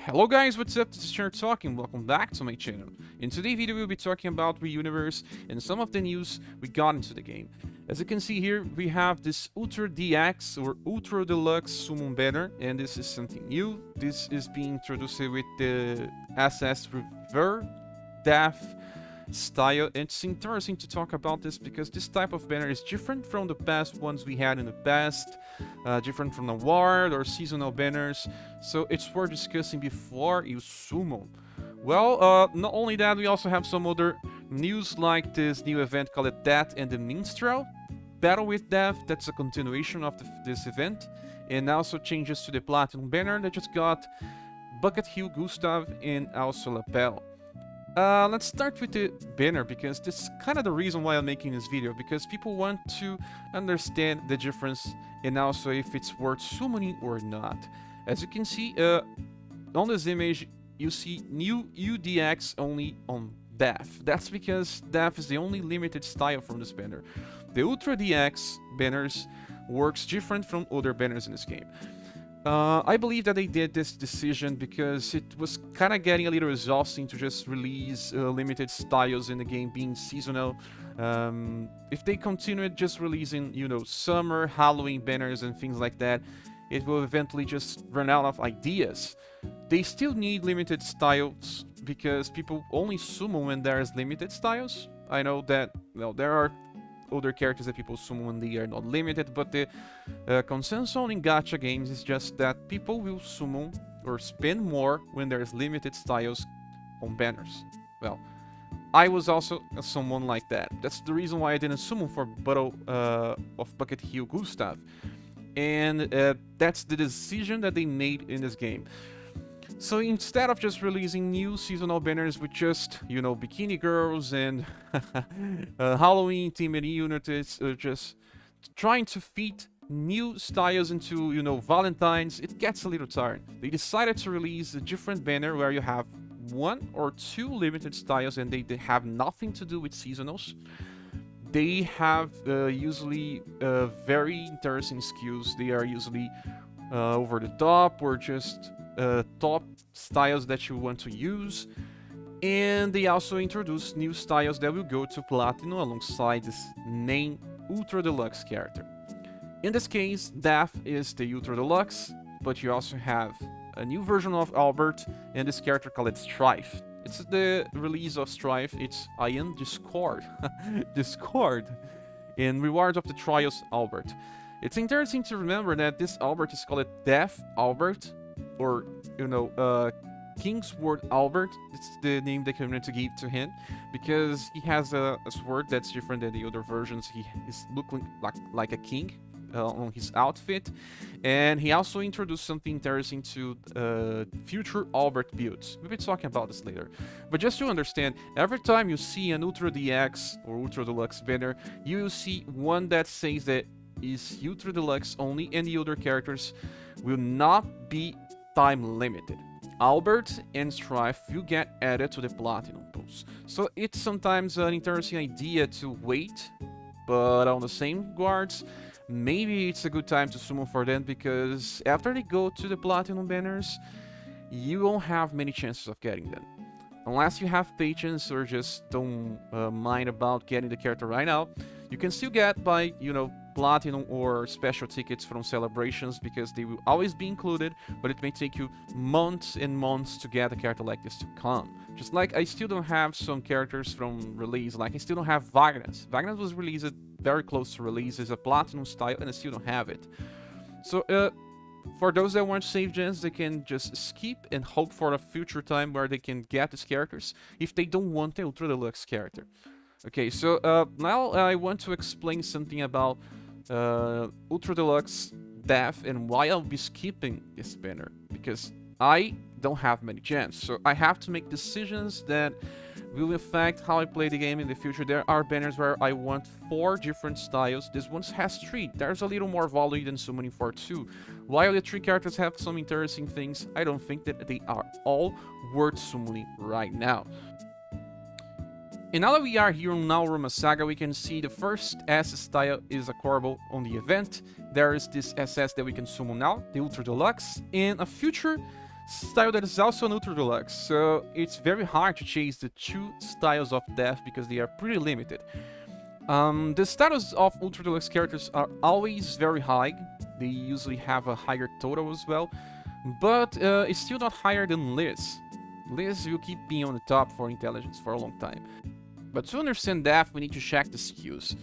Hello guys, what's up? This is Cher talking. Welcome back to my channel. In today's video we'll be talking about the universe and some of the news we got into the game. As you can see here, we have this Ultra DX or Ultra Deluxe Summon banner, and this is something new. This is being introduced with the SS Revere Death style. It's interesting to talk about this because this type of banner is different from the past ones we had in the past, different from the ward or seasonal banners, so it's worth discussing before you summon. Well, not only that, we also have some other news like this new event called Death and the Minstrel Battle with Death. That's a continuation of this event, and also changes to the Platinum banner that just got Bucket Hill Gustav and also Lapel. Let's start with the banner, because this is kind of the reason why I'm making this video, because people want to understand the difference and also if it's worth summoning or not. As you can see on this image, you see new UDX only on Death. That's because Death is the only limited style from this banner. The Ultra DX banners works different from other banners in this game. I believe that they did this decision because it was kind of getting a little exhausting to just release limited styles in the game being seasonal. If they continued just releasing, you know, summer, Halloween banners and things like that, it will eventually just run out of ideas. They still need limited styles because people only summon when there's limited styles. I know that, well, there are other characters that people summon when they are not limited, but the consensus in gacha games is just that people will summon or spend more when there's limited styles on banners. Well, I was also someone like that. That's the reason why I didn't summon for Battle of Bucket Hill Gustav, and that's the decision that they made in this game. So instead of just releasing new seasonal banners with just, you know, bikini girls and Halloween themed units, just trying to fit new styles into, you know, Valentine's, it gets a little tired. They decided to release a different banner where you have one or two limited styles and they have nothing to do with seasonals. They have usually very interesting skills. They are usually over the top or just top styles that you want to use, and they also introduce new styles that will go to Platinum alongside this main Ultra Deluxe character. In this case, Death is the Ultra Deluxe, but you also have a new version of Albert and this character called Strife. It's the release of Strife. It's I am Discord. Discord in Rewards of the Trials Albert. It's interesting to remember that this Albert is called Death Albert, or, you know, Kingsword Albert. It's the name the community gave to him because he has a sword that's different than the other versions. He is looking like a king on his outfit, and he also introduced something interesting to future Albert builds. We'll be talking about this later. But just to understand, every time you see an Ultra DX or Ultra Deluxe banner, you will see one that says that is Ultra Deluxe only, and the other characters will not be time limited. Albert and Strife will get added to the Platinum pools. So it's sometimes an interesting idea to wait, but on the same guards, maybe it's a good time to summon for them, because after they go to the Platinum banners, you won't have many chances of getting them. Unless you have patience or just don't mind about getting the character right now, you can still get by, you know, Platinum or special tickets from celebrations, because they will always be included, but it may take you months and months to get a character like this to come. Just like I still don't have some characters from release, like I still don't have Wagner's. Wagner's was released very close to release, is a Platinum style, and I still don't have it. So for those that want save gens, they can just skip and hope for a future time where they can get these characters if they don't want the Ultra Deluxe character. Okay, so now I want to explain something about Ultra Deluxe Death and why I'll be skipping this banner, because I don't have many gens, so I have to make decisions that will affect how I play the game in the future. There are banners where I want 4 different styles. This one has 3. There's a little more value than summoning for 2. While the 3 characters have some interesting things, I don't think that they are all worth summoning right now. And now that we are here on SaGa, we can see the first S style is a Corbo on the event. There is this SS that we can summon now, the Ultra Deluxe, and a future style that is also an Ultra Deluxe, so it's very hard to chase the two styles of death because they are pretty limited. The status of Ultra Deluxe characters are always very high. They usually have a higher total as well, but it's still not higher than Liz. Liz will keep being on the top for intelligence for a long time. But to understand that, we need to check the skills.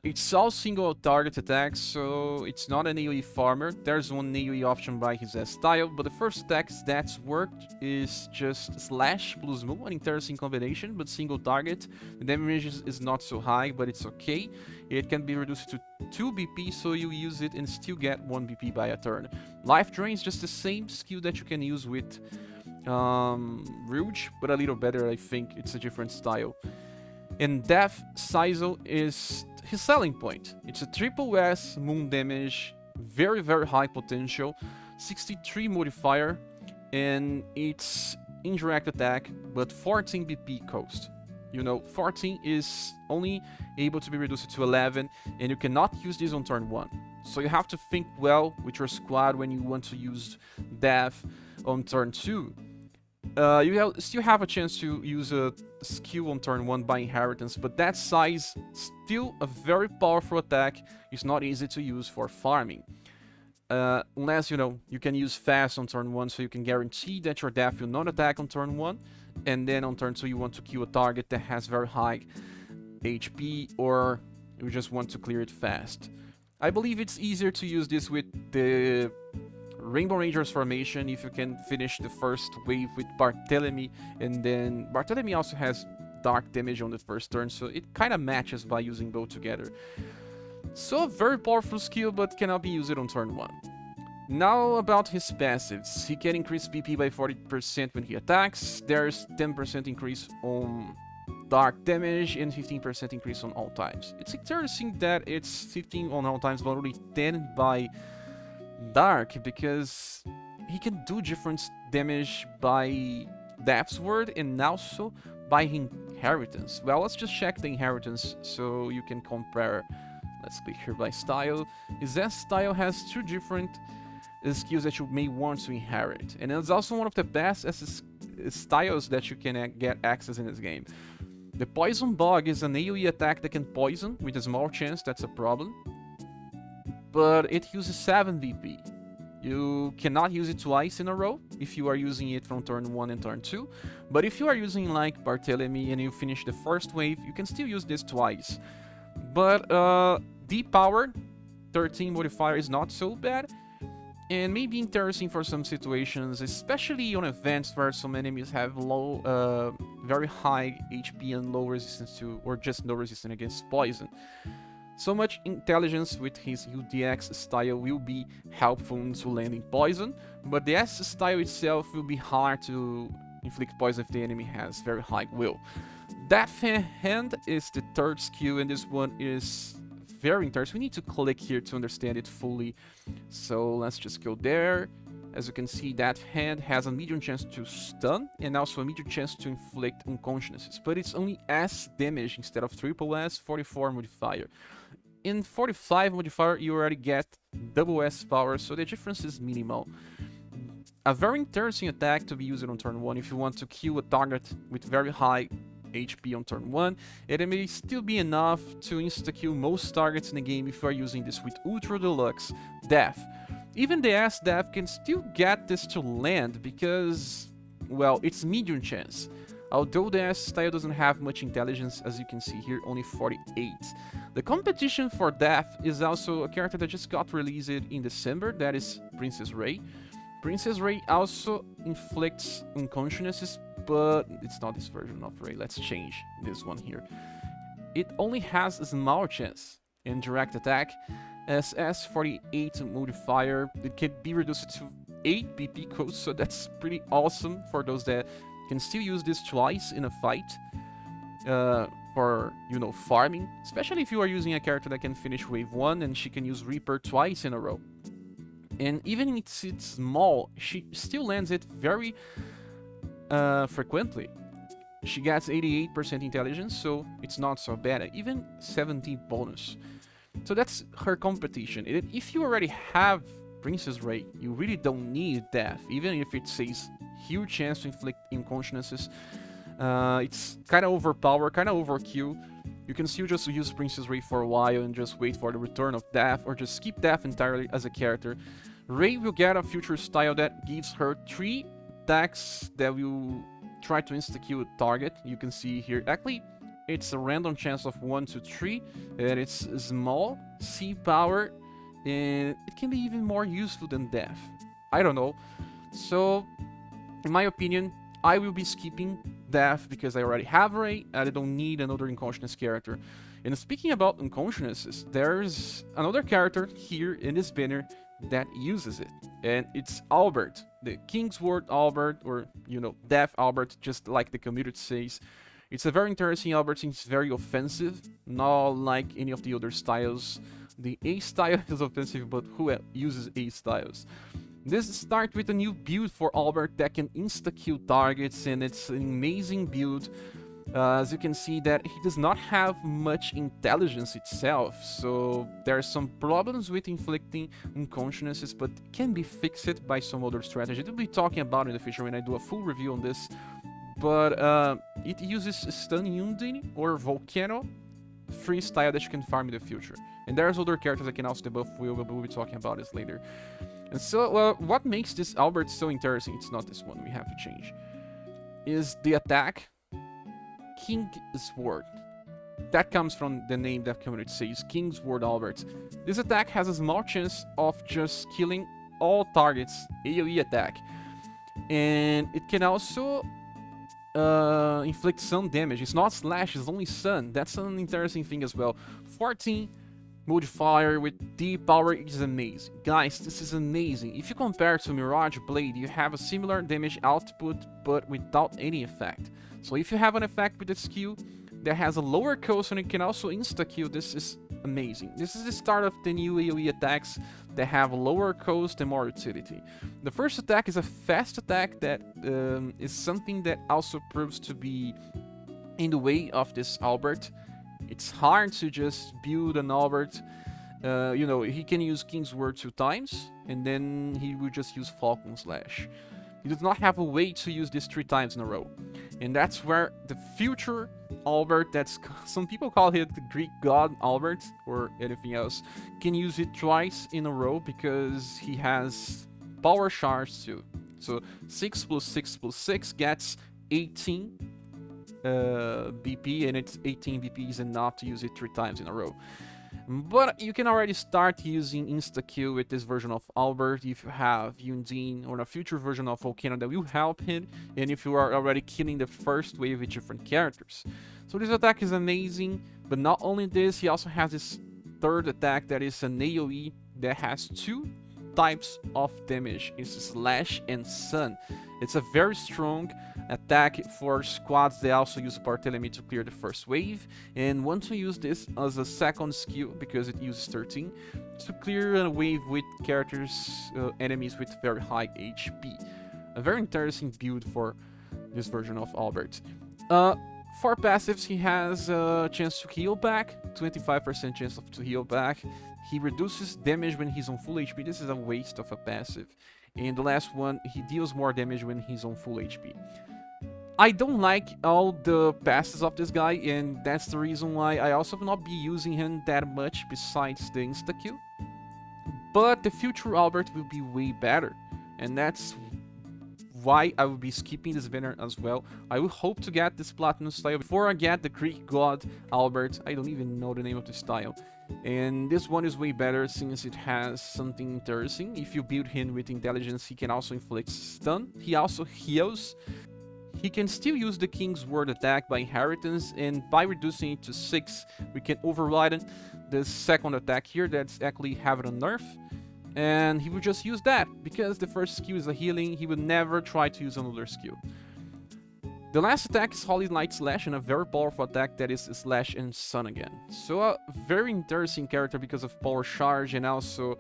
It's all single target attacks, so it's not an AoE farmer. There's one AoE option by his style, but the first attack that's worked is just slash plus move, an interesting combination, but single target. The damage is not so high, but it's okay. It can be reduced to 2 BP, so you use it and still get 1 BP by a turn. Life Drain is just the same skill that you can use with Rouge, but a little better. I think it's a different style. And Death Sizzle is his selling point. It's a triple S moon damage, very high potential, 63 modifier, and it's indirect attack, but 14 BP cost. You know, 14 is only able to be reduced to 11, and you cannot use this on turn 1. So you have to think well with your squad when you want to use Death on turn 2. You still have a chance to use a skill on turn 1 by inheritance, but that size, still a very powerful attack, is not easy to use for farming. Unless, you know, you can use fast on turn 1, so you can guarantee that your death will not attack on turn 1, and then on turn 2 you want to kill a target that has very high HP, or you just want to clear it fast. I believe it's easier to use this with the Rainbow Rangers formation if you can finish the first wave with Barthélemy, and then Barthélemy also has dark damage on the first turn, so it kind of matches by using both together. So a very powerful skill, but cannot be used on turn 1. Now about his passives. He can increase BP by 40% when he attacks. There's 10% increase on dark damage and 15% increase on all times. It's interesting that it's 15 on all times, but only 10 by dark, because he can do different damage by Death's Word and also by inheritance. Well, let's just check the inheritance so you can compare. Let's click here by style. His style has 2 different skills that you may want to inherit, and it's also one of the best styles that you can get access in this game. The Poison Bog is an AoE attack that can poison with a small chance. That's a problem, but it uses 7 BP. You cannot use it twice in a row if you are using it from turn 1 and turn 2, but if you are using like Barthélemy and you finish the first wave, you can still use this twice. But deep power, 13 modifier is not so bad, and may be interesting for some situations, especially on events where some enemies have low, very high HP and low resistance to, or just no resistance against poison. So much intelligence with his UDX style will be helpful into landing poison, but the S style itself will be hard to inflict poison if the enemy has very high will. Death Hand is the third skill, and this one is very interesting. We need to click here to understand it fully, so let's just go there. As you can see, Death Hand has a medium chance to stun and also a medium chance to inflict unconsciousnesses, but it's only S damage instead of triple S, 44 modifier. In 45 modifier, you already get double S power, so the difference is minimal. A very interesting attack to be used on turn 1 if you want to kill a target with very high HP on turn 1. It may still be enough to insta-kill most targets in the game if you are using this with Ultra Deluxe Death. Even the S Death can still get this to land because, well, it's medium chance. Although the S style doesn't have much intelligence, as you can see here, only 48. The competition for Death is also a character that just got released in December, that is Princess Ray. Princess Ray also inflicts unconsciousnesses, but it's not this version of Ray. Let's change this one here. It only has a small chance in direct attack. SS 48 modifier, it can be reduced to 8 BP cost, so that's pretty awesome for those that can still use this twice in a fight for, you know, farming, especially if you are using a character that can finish wave 1 and she can use Reaper twice in a row. And even if it's small, she still lands it very frequently. She gets 88% intelligence, so it's not so bad, even 17 bonus. So that's her competition. If you already have Princess Ray. You really don't need death, even if it says huge chance to inflict unconsciousnesses. It's kind of overpowered, kind of overkill. You can still just use Princess Ray for a while and just wait for the return of death, or just skip death entirely as a character. Ray will get a future style that gives her 3 attacks that will try to insta-kill a target. You can see here, actually, it's a random chance of 1 to 3, and it's small, C power, and it can be even more useful than death. I don't know. So, in my opinion, I will be skipping death because I already have Ray, and I don't need another unconscious character. And speaking about unconsciousnesses, there's another character here in this banner that uses it, and it's Albert, the Kingsword Albert, or Death Albert, just like the community says. It's a very interesting Albert since it's very offensive, not like any of the other styles. The A style is offensive, but who uses A styles? This starts with a new build for Albert that can insta-kill targets, and it's an amazing build. As you can see that he does not have much intelligence itself, so there are some problems with inflicting unconsciousnesses, but can be fixed by some other strategy. I'll be talking about in the future when I do a full review on this. But it uses Stun Undine or Volcano, free style that you can farm in the future. And there's other characters that can also debuff Will, but we'll be talking about this later. And so, what makes this Albert so interesting, it's not this one, we have to change, is the attack Kingsword. That comes from the name that community says, Kingsword Albert. This attack has a small chance of just killing all targets, AoE attack. And it can also inflict some damage. It's not slash, it's only stun. That's an interesting thing as well. 14 modifier with D power is amazing. Guys, this is amazing. If you compare to Mirage Blade, you have a similar damage output, but without any effect. So if you have an effect with the skill that has a lower cost and it can also insta-kill, this is amazing. This is the start of the new AoE attacks that have lower cost and more utility. The first attack is a fast attack that is something that also proves to be in the way of this Albert. It's hard to just build an Albert. He can use Kingsword 2 times, and then he will just use Falcon Slash. He does not have a way to use this 3 times in a row. And that's where the future Albert, some people call it the Greek god Albert, or anything else, can use it twice in a row because he has power charge too. So 6 plus 6 plus 6 gets 18 BP, and it's 18 BP is enough to use it 3 times in a row. But you can already start using insta-kill with this version of Albert if you have Undine or a future version of Volcano that will help him, and if you are already killing the first wave with different characters. So this attack is amazing, but not only this, he also has this third attack that is an AoE that has 2 types of damage. It's Slash and Sun. It's a very strong attack for squads that also use Barthélemy to clear the first wave, and want to use this as a second skill because it uses 13 to clear a wave with enemies with very high HP. A very interesting build for this version of Albert. For passives, he has a chance to heal back, 25% chance to heal back. He reduces damage when he's on full HP. This is a waste of a passive. And the last one, he deals more damage when he's on full HP. I don't like all the passes of this guy, and that's the reason why I also will not be using him that much besides the insta-kill. But the future Albert will be way better, and that's why I will be skipping this banner as well. I will hope to get this Platinum style before I get the Greek God Albert. I don't even know the name of the style. And this one is way better since it has something interesting. If you build him with intelligence, he can also inflict stun. He also heals. He can still use the Kingsword attack by inheritance, and by reducing it to 6, we can override the second attack here that's actually having a nerf. And he will just use that, because the first skill is a healing, he will never try to use another skill. The last attack is Holy Light Slash, and a very powerful attack that is Slash and Sun again. So a very interesting character because of power charge, and also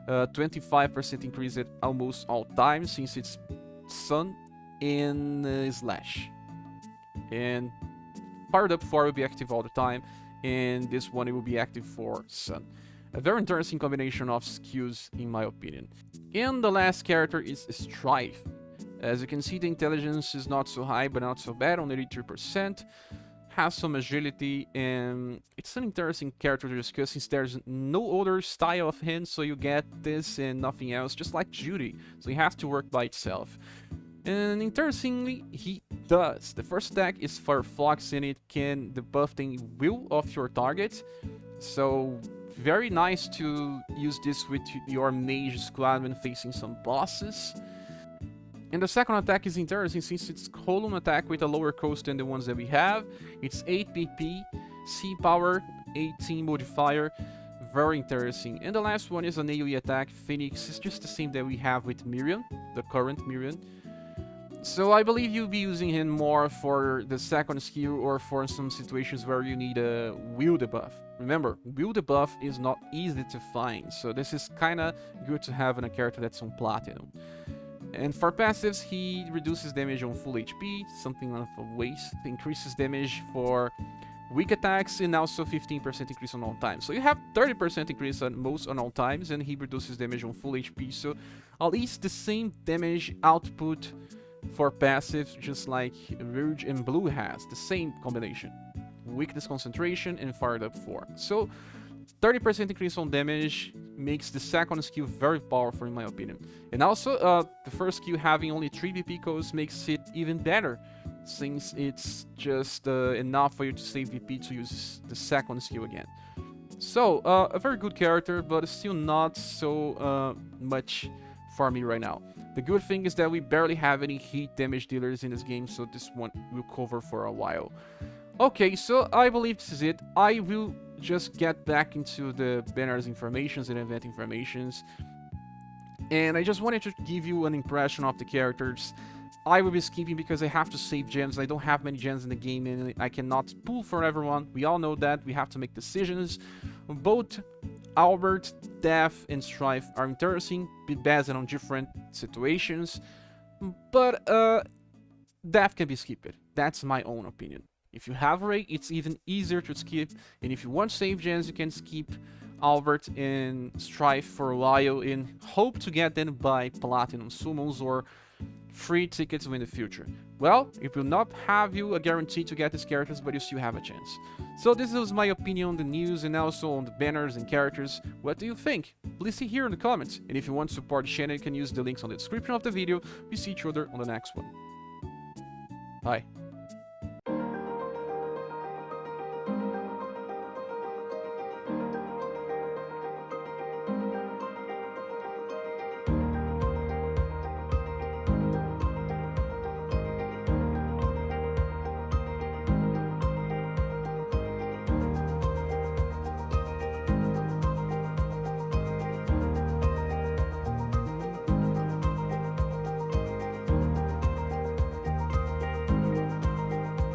25% increase at almost all times, since it's Sun and Slash. And Fired Up 4 will be active all the time, and this one it will be active for Sun. A very interesting combination of skills, in my opinion. And the last character is Strife. As you can see, the intelligence is not so high, but not so bad, on 83%. Has some agility, and it's an interesting character to discuss since there's no other style of him, so you get this and nothing else, just like Judy. So it has to work by itself. And interestingly, he does. The first attack is Firefox, and it can debuff the will of your target. So very nice to use this with your mage squad when facing some bosses. And the second attack is interesting since it's column attack with a lower cost than the ones that we have. It's 8 PP, C power, 18 modifier, very interesting. And the last one is an AoE attack, Phoenix. It's just the same that we have with Miriam, the current Miriam. So I believe you'll be using him more for the second skill or for some situations where you need a will debuff. Remember, will debuff is not easy to find, so this is kinda good to have in a character that's on Platinum. And for passives, he reduces damage on full HP, something of a waste, increases damage for weak attacks, and also 15% increase on all times. So you have 30% increase on most on all times, and he reduces damage on full HP, so at least the same damage output for passive, just like Rouge and Blue has, the same combination. Weakness concentration and fired up 4. So 30% increase on damage makes the second skill very powerful in my opinion. And also, the first skill having only 3 VP codes makes it even better, since it's just enough for you to save VP to use the second skill again. So, a very good character, but still not so much for me right now. The good thing is that we barely have any heat damage dealers in this game, so this one will cover for a while. Okay, so I believe this is it. I will just get back into the banners informations and event informations. And I just wanted to give you an impression of the characters. I will be skipping because I have to save gems. I don't have many gems in the game and I cannot pull for everyone. We all know that. We have to make decisions. Both Albert, Death, and Strife are interesting, based on different situations. But Death can be skipped. That's my own opinion. If you have Ray, it's even easier to skip. And if you want save gems, you can skip Albert and Strife for a while and hope to get them by Platinum Summons or free tickets in the future. Well, it will not have you a guarantee to get these characters, but you still have a chance. So this was my opinion on the news and also on the banners and characters. What do you think? Please see here in the comments. And if you want to support the channel, you can use the links on the description of the video. We see each other on the next one. Bye.